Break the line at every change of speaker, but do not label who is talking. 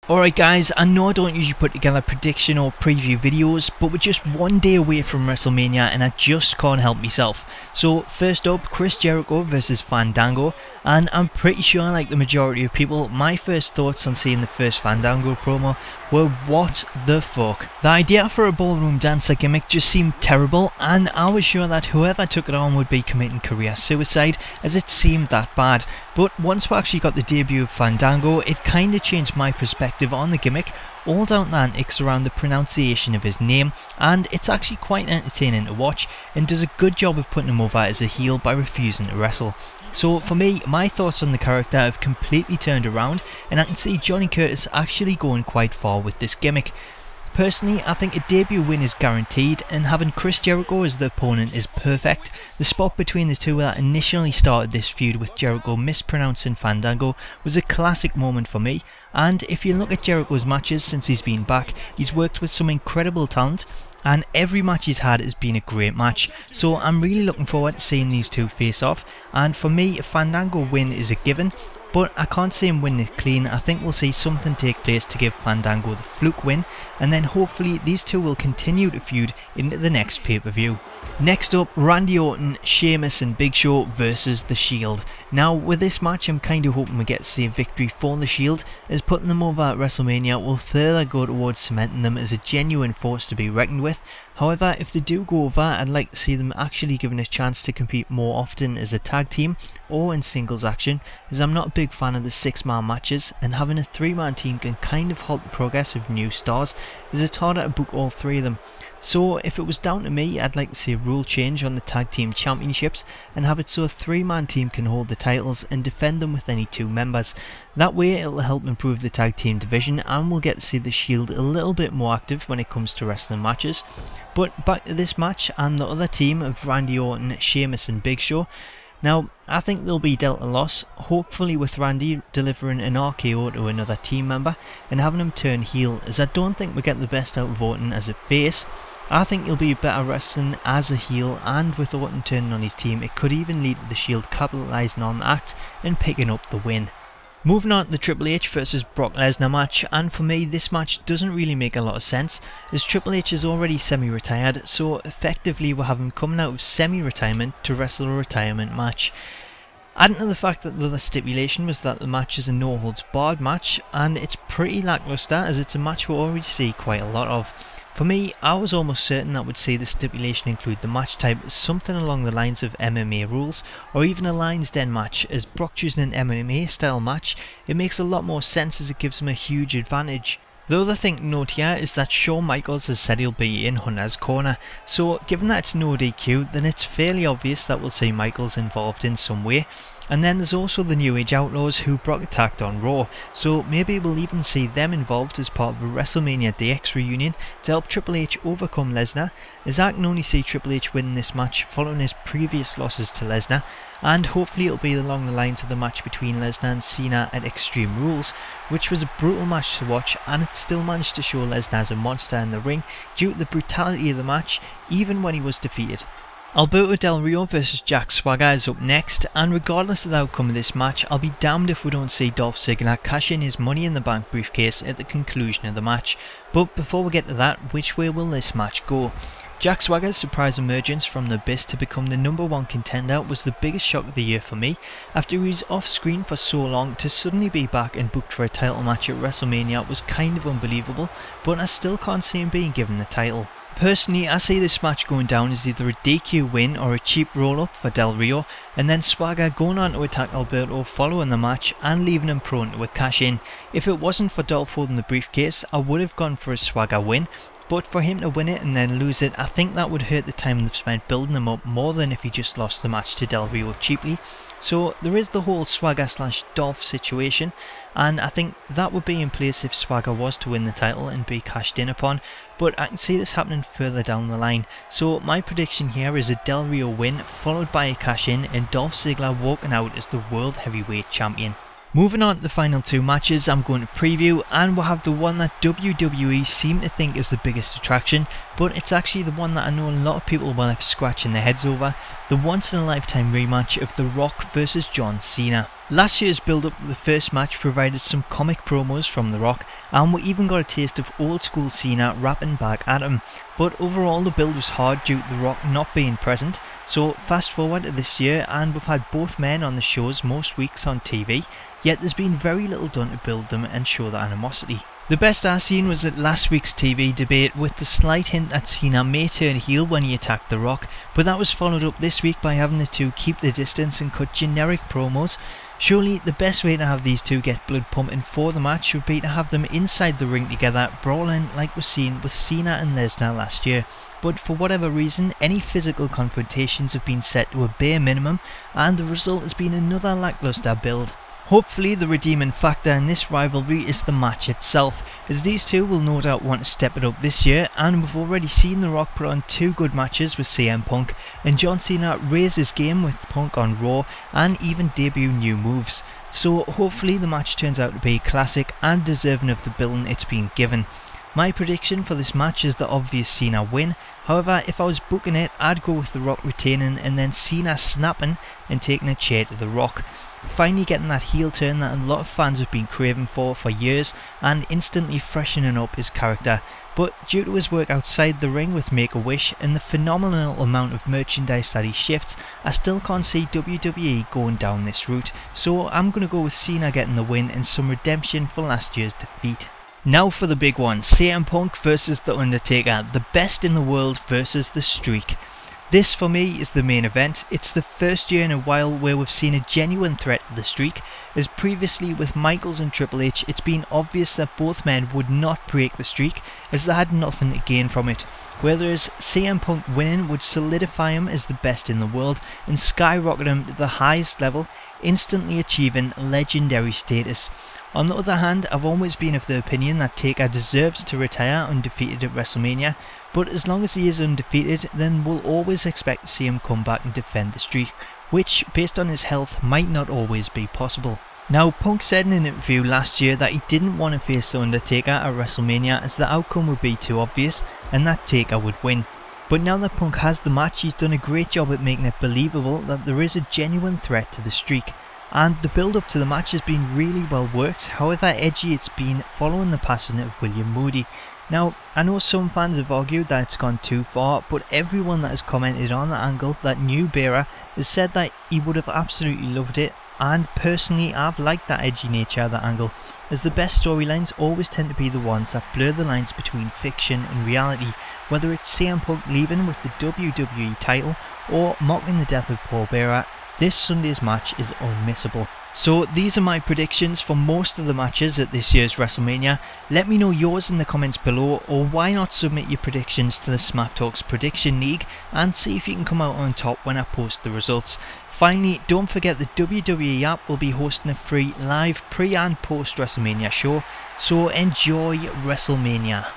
Alright guys, I know I don't usually put together prediction or preview videos, but we're just one day away from WrestleMania and I just can't help myself. So first up, Chris Jericho versus Fandango, and I'm pretty sure, like the majority of people, my first thoughts on seeing the first Fandango promo were what the fuck. The idea for a ballroom dancer gimmick just seemed terrible, and I was sure that whoever took it on would be committing career suicide, as it seemed that bad. But once we actually got the debut of Fandango, it kinda changed my perspective on the gimmick, all down to the antics around the pronunciation of his name, and it's actually quite entertaining to watch and does a good job of putting him over as a heel by refusing to wrestle. So for me, my thoughts on the character have completely turned around, and I can see Johnny Curtis actually going quite far with this gimmick. Personally, I think a debut win is guaranteed, and having Chris Jericho as the opponent is perfect. The spot between the two that initially started this feud with Jericho mispronouncing Fandango was a classic moment for me, and if you look at Jericho's matches since he's been back, he's worked with some incredible talent, and every match he's had has been a great match. So I'm really looking forward to seeing these two face off, and for me a Fandango win is a given, but I can't see him winning it clean. I think we'll see something take place to give Fandango the fluke win, and then hopefully these two will continue to feud into the next pay-per-view. Next up, Randy Orton, Sheamus and Big Show versus The Shield. Now with this match I'm kinda hoping we get to see a victory for The Shield, as putting them over at WrestleMania will further go towards cementing them as a genuine force to be reckoned with. However, if they do go over, I'd like to see them actually given a chance to compete more often as a tag team or in singles action, as I'm not a big fan of the 6-man matches, and having a 3-man team can kind of halt the progress of new stars, as it's harder to book all 3 of them. So if it was down to me, I'd like to see a rule change on the tag team championships and have it so a 3-man team can hold the titles and defend them with any 2 members. That way it'll help improve the tag team division, and we'll get to see the Shield a little bit more active when it comes to wrestling matches. But back to this match and the other team of Randy Orton, Sheamus and Big Show. Now, I think they'll be dealt a loss, hopefully with Randy delivering an RKO to another team member and having him turn heel, as I don't think we get the best out of Orton as a face. I think he'll be better wrestling as a heel, and with Orton turning on his team, it could even lead to the Shield capitalising on the act and picking up the win. Moving on to the Triple H versus Brock Lesnar match, and for me this match doesn't really make a lot of sense, as Triple H is already semi-retired, so effectively we'll have him coming out of semi-retirement to wrestle a retirement match. Adding to the fact that the other stipulation was that the match is a no-holds-barred match, and it's pretty lackluster as it's a match we already see quite a lot of. For me, I was almost certain that we'd see the stipulation include the match type as something along the lines of MMA rules, or even a Lions Den match, as Brock choosing an MMA style match, it makes a lot more sense as it gives him a huge advantage. The other thing to note here is that Shawn Michaels has said he'll be in Hunter's corner, so given that it's no DQ, then it's fairly obvious that we'll see Michaels involved in some way. And then there's also the New Age Outlaws, who Brock attacked on Raw, so maybe we'll even see them involved as part of a WrestleMania DX reunion to help Triple H overcome Lesnar, as I can only see Triple H winning this match following his previous losses to Lesnar, and hopefully it'll be along the lines of the match between Lesnar and Cena at Extreme Rules, which was a brutal match to watch, and it still managed to show Lesnar as a monster in the ring due to the brutality of the match, even when he was defeated. Alberto Del Rio versus Jack Swagger is up next, and regardless of the outcome of this match, I'll be damned if we don't see Dolph Ziggler cash in his Money in the Bank briefcase at the conclusion of the match. But before we get to that, which way will this match go? Jack Swagger's surprise emergence from the abyss to become the #1 contender was the biggest shock of the year for me. After he was off screen for so long, to suddenly be back and booked for a title match at WrestleMania was kind of unbelievable, but I still can't see him being given the title. Personally, I see this match going down as either a DQ win or a cheap roll-up for Del Rio, and then Swagger going on to attack Alberto following the match and leaving him prone to a cash-in. If it wasn't for Dolph holding the briefcase, I would have gone for a Swagger win, but for him to win it and then lose it, I think that would hurt the time they've spent building him up more than if he just lost the match to Del Rio cheaply. So there is the whole Swagger/Dolph situation, and I think that would be in place if Swagger was to win the title and be cashed in upon, but I can see this happening further down the line. So my prediction here is a Del Rio win followed by a cash in and Dolph Ziggler walking out as the World Heavyweight Champion. Moving on to the final 2 matches I'm going to preview, and we'll have the one that WWE seem to think is the biggest attraction, but it's actually the one that I know a lot of people will have scratching their heads over, the once in a lifetime rematch of The Rock versus John Cena. Last year's build up to the first match provided some comic promos from The Rock, and we even got a taste of old school Cena rapping back at him. But overall the build was hard due to The Rock not being present, so fast forward to this year and we've had both men on the shows most weeks on TV, yet there's been very little done to build them and show the animosity. The best I seen was at last week's TV debate with the slight hint that Cena may turn heel when he attacked The Rock, but that was followed up this week by having the two keep the distance and cut generic promos. Surely the best way to have these two get blood pumping for the match would be to have them inside the ring together, brawling like we've seen with Cena and Lesnar last year. But for whatever reason, any physical confrontations have been set to a bare minimum, and the result has been another lackluster build. Hopefully the redeeming factor in this rivalry is the match itself, as these two will no doubt want to step it up this year, and we've already seen The Rock put on two good matches with CM Punk, and John Cena raise his game with Punk on Raw and even debut new moves. So hopefully the match turns out to be classic and deserving of the billing it's been given. My prediction for this match is the obvious Cena win. However, if I was booking it, I'd go with The Rock retaining and then Cena snapping and taking a chair to The Rock. Finally getting that heel turn that a lot of fans have been craving for years and instantly freshening up his character. But due to his work outside the ring with Make-A-Wish and the phenomenal amount of merchandise that he shifts, I still can't see WWE going down this route. So I'm going to go with Cena getting the win and some redemption for last year's defeat. Now for the big one, CM Punk versus The Undertaker, the best in the world versus The Streak. This for me is the main event. It's the first year in a while where we've seen a genuine threat to The Streak, as previously with Michaels and Triple H it's been obvious that both men would not break the streak as they had nothing to gain from it, whereas CM Punk winning would solidify him as the best in the world and skyrocket him to the highest level, instantly achieving legendary status. On the other hand, I've always been of the opinion that Taker deserves to retire undefeated at WrestleMania, but as long as he is undefeated then we'll always expect to see him come back and defend the streak, which based on his health might not always be possible. Now Punk said in an interview last year that he didn't want to face The Undertaker at WrestleMania as the outcome would be too obvious and that Taker would win. But now that Punk has the match, he's done a great job at making it believable that there is a genuine threat to the streak. And the build up to the match has been really well worked, however edgy it's been following the passing of William Moody. Now, I know some fans have argued that it's gone too far, but everyone that has commented on the angle that knew Bearer has said that he would have absolutely loved it, and personally I've liked that edgy nature of the angle, as the best storylines always tend to be the ones that blur the lines between fiction and reality, whether it's CM Punk leaving with the WWE title or mocking the death of Paul Bearer. This Sunday's match is unmissable. So these are my predictions for most of the matches at this year's WrestleMania. Let me know yours in the comments below, or why not submit your predictions to the Smacktalks Prediction League and see if you can come out on top when I post the results. Finally, don't forget the WWE app will be hosting a free live pre and post WrestleMania show, so enjoy WrestleMania.